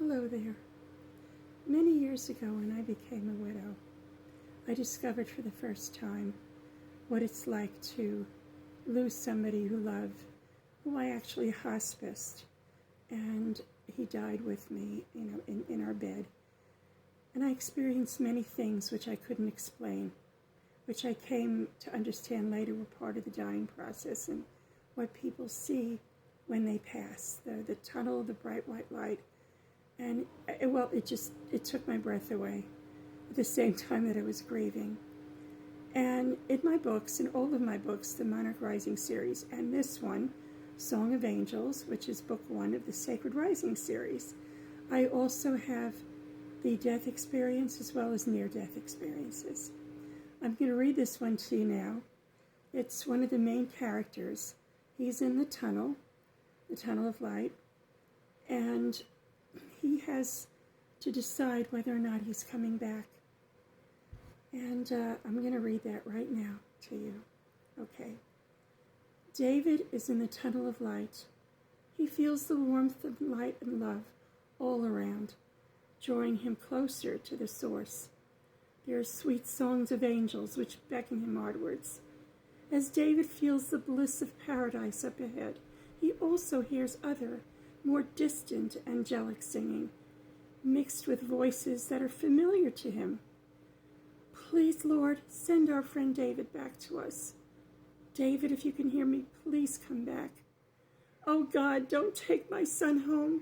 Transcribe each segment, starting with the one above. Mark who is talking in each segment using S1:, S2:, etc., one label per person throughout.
S1: Hello there. Many years ago when I became a widow, I discovered for the first time what it's like to lose somebody you love, who I actually hospiced, and he died with me, in our bed. And I experienced many things which I couldn't explain, which I came to understand later were part of the dying process and what people see when they pass, the tunnel, the bright white light. And it took my breath away at the same time that I was grieving. And in my books, in all of my books, the Monarch Rising series, and this one, Song of Angels, which is book 1 of the Sacred Rising series, I also have the death experience as well as near-death experiences. I'm going to read this one to you now. It's one of the main characters. He's in the tunnel of light, and he has to decide whether or not he's coming back. And I'm going to read that right now to you. Okay. David is in the tunnel of light. He feels the warmth of light and love all around, drawing him closer to the source. There are sweet songs of angels which beckon him onwards. As David feels the bliss of paradise up ahead, he also hears other, more distant angelic singing, mixed with voices that are familiar to him. Please, Lord, send our friend David back to us. David, if you can hear me, please come back. Oh God, don't take my son home.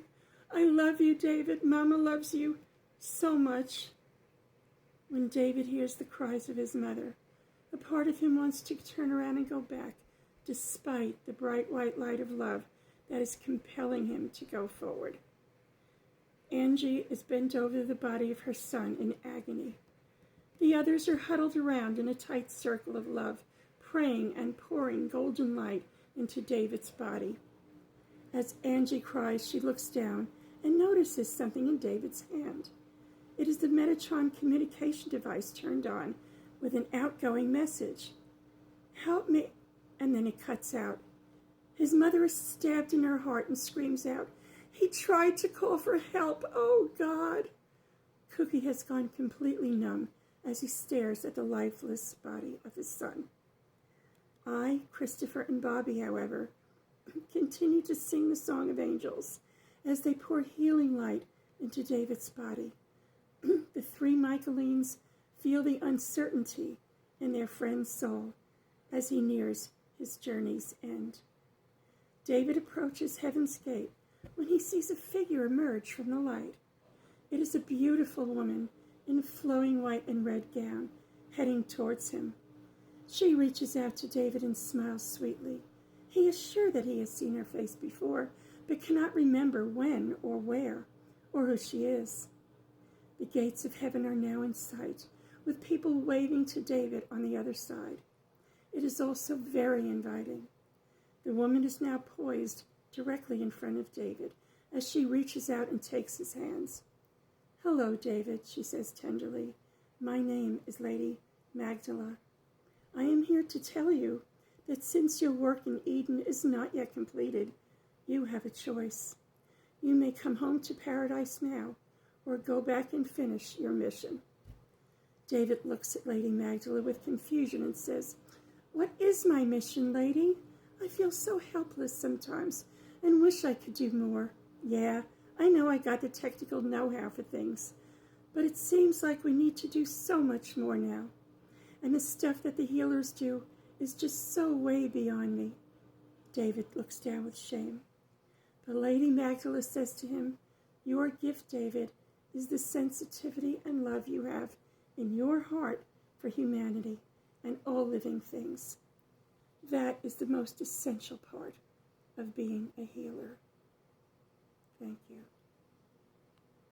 S1: I love you, David. Mama loves you so much. When David hears the cries of his mother, a part of him wants to turn around and go back, despite the bright white light of love that is compelling him to go forward. Angie is bent over the body of her son in agony. The others are huddled around in a tight circle of love, praying and pouring golden light into David's body. As Angie cries, she looks down and notices something in David's hand. It is the Metatron communication device turned on with an outgoing message. Help me. And then it cuts out. His mother is stabbed in her heart and screams out, He tried to call for help. Oh, God. Cookie has gone completely numb as he stares at the lifeless body of his son. I, Christopher, and Bobby, however, continue to sing the Song of Angels as they pour healing light into David's body. The three Michaelines feel the uncertainty in their friend's soul as he nears his journey's end. David approaches Heaven's Gate when he sees a figure emerge from the light. It is a beautiful woman in a flowing white and red gown heading towards him. She reaches out to David and smiles sweetly. He is sure that he has seen her face before, but cannot remember when or where, or who she is. The gates of heaven are now in sight, with people waving to David on the other side. It is also very inviting. The woman is now poised directly in front of David as she reaches out and takes his hands. Hello, David, she says tenderly. My name is Lady Magdala. I am here to tell you that since your work in Eden is not yet completed, you have a choice. You may come home to paradise now, or go back and finish your mission. David looks at Lady Magdala with confusion and says, What is my mission, lady? I feel so helpless sometimes and wish I could do more. Yeah, I know I got the technical know-how for things, but it seems like we need to do so much more now. And the stuff that the healers do is just so way beyond me. David looks down with shame. But Lady Magdala says to him, Your gift, David, is the sensitivity and love you have in your heart for humanity and all living things. That is the most essential part of being a healer. Thank you.